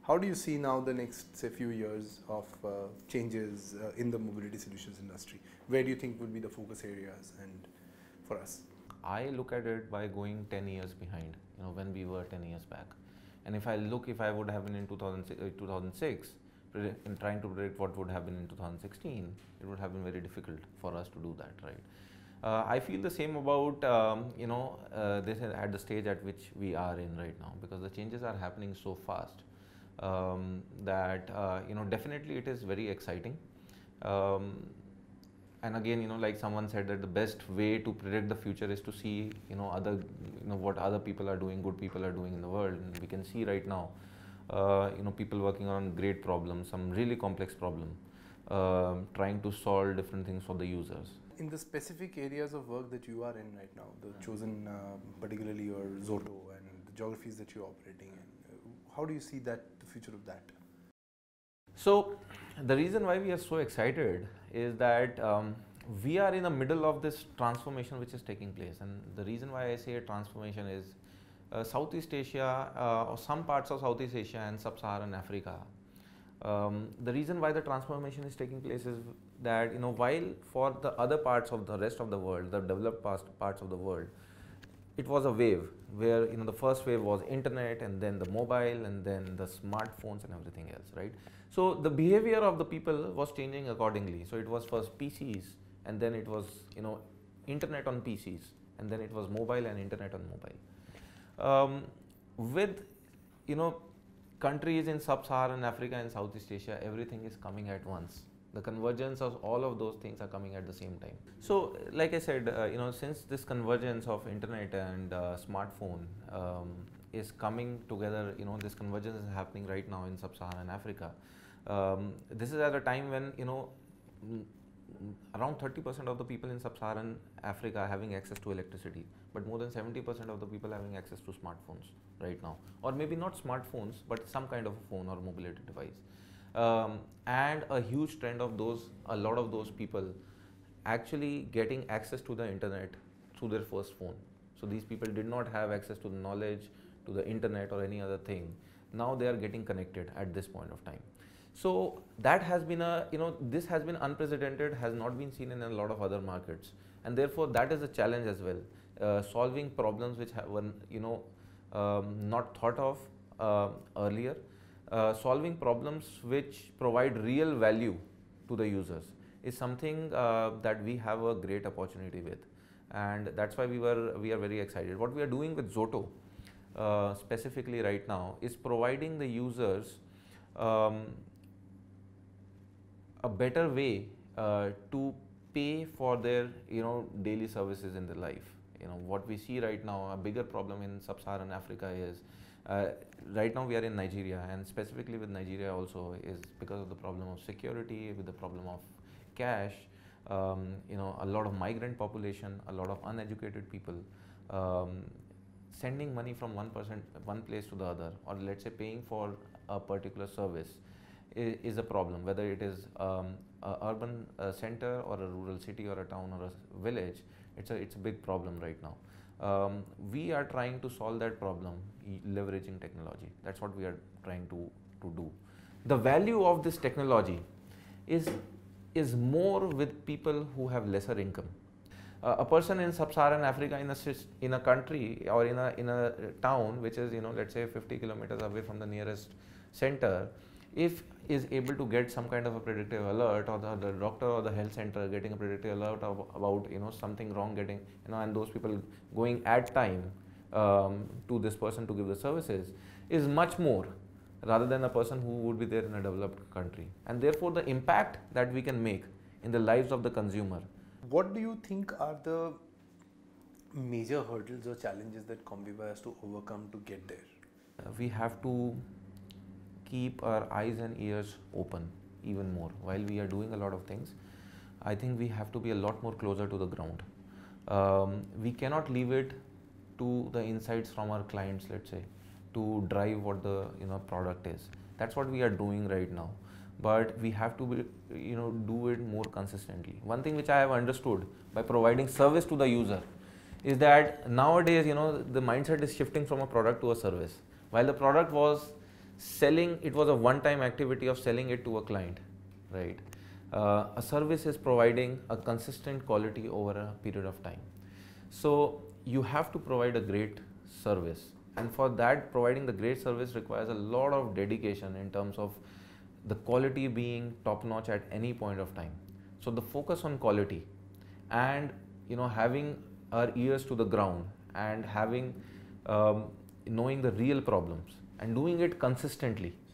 How do you see now the next, say, few years of changes in the mobility solutions industry? Where do you think will be the focus areas and for us? I look at it by going 10 years behind, when we were 10 years back. And if I would have been in 2006, in trying to predict what would happen in 2016, it would have been very difficult for us to do that, right? I feel the same about, this is at the stage at which we are in right now, because the changes are happening so fast that, definitely it is very exciting. And again, like someone said, that the best way to predict the future is to see, what other people are doing, good people are doing in the world. And we can see right now, people working on great problems, some really complex problem, trying to solve different things for the users. In the specific areas of work that you are in right now, the chosen, particularly your Zoto and the geographies that you're operating in, how do you see that, the future of that? So the reason why we are so excited is that we are in the middle of this transformation which is taking place. And the reason why I say a transformation is Southeast Asia, or some parts of Southeast Asia and Sub-Saharan Africa. The reason why the transformation is taking place is that, while for the other parts of the rest of the world, the developed parts of the world, it was a wave where, the first wave was internet, and then the mobile, and then the smartphones and everything else, right? So the behavior of the people was changing accordingly. So it was first PCs, and then it was, internet on PCs, and then it was mobile and internet on mobile. With, countries in Sub-Saharan Africa and Southeast Asia, everything is coming at once. The convergence of all of those things are coming at the same time. So, like I said, since this convergence of internet and smartphone is coming together, this convergence is happening right now in Sub-Saharan Africa. This is at a time when, around 30% of the people in Sub-Saharan Africa are having access to electricity, but more than 70% of the people having access to smartphones right now, or maybe not smartphones, but some kind of a phone or mobility device. And a huge trend of a lot of those people actually getting access to the internet through their first phone. So these people did not have access to the knowledge, to the internet or any other thing. Now they are getting connected at this point of time. So that has been this has been unprecedented, has not been seen in a lot of other markets. And therefore that is a challenge as well, solving problems which were, not thought of earlier. Solving problems which provide real value to the users is something that we have a great opportunity with, and that's why we are very excited. What we are doing with Zoto specifically right now is providing the users a better way to pay for their daily services in their life. What we see right now, a bigger problem in Sub-Saharan Africa is right now we are in Nigeria, and specifically with Nigeria also is because of the problem of security, with the problem of cash, a lot of migrant population, a lot of uneducated people, sending money from one place to the other, or let's say paying for a particular service is a problem, whether it is a urban center or a rural city or a town or a village. It's a big problem right now. We are trying to solve that problem leveraging technology. That's what we are trying to do. The value of this technology is more with people who have lesser income. A person in Sub-Saharan Africa in a country or in a town which is let's say 50 kilometers away from the nearest center, if is able to get some kind of a predictive alert, or the doctor or the health center getting a predictive alert about something wrong getting, and those people going at time to this person to give the services, is much more rather than a person who would be there in a developed country. And therefore the impact that we can make in the lives of the consumer. What do you think are the major hurdles or challenges that Comviva has to overcome to get there? We have to keep our eyes and ears open even more while we are doing a lot of things. I think we have to be a lot more closer to the ground. We cannot leave it to the insights from our clients, let's say, to drive what the product is. That's what we are doing right now, but we have to be, do it more consistently. One thing which I have understood by providing service to the user is that nowadays the mindset is shifting from a product to a service. While the product was selling, it was a one-time activity of selling it to a client, right? A service is providing a consistent quality over a period of time. So you have to provide a great service, and for that, providing the great service requires a lot of dedication in terms of the quality being top notch at any point of time. So the focus on quality, and having our ears to the ground, and having knowing the real problems and doing it consistently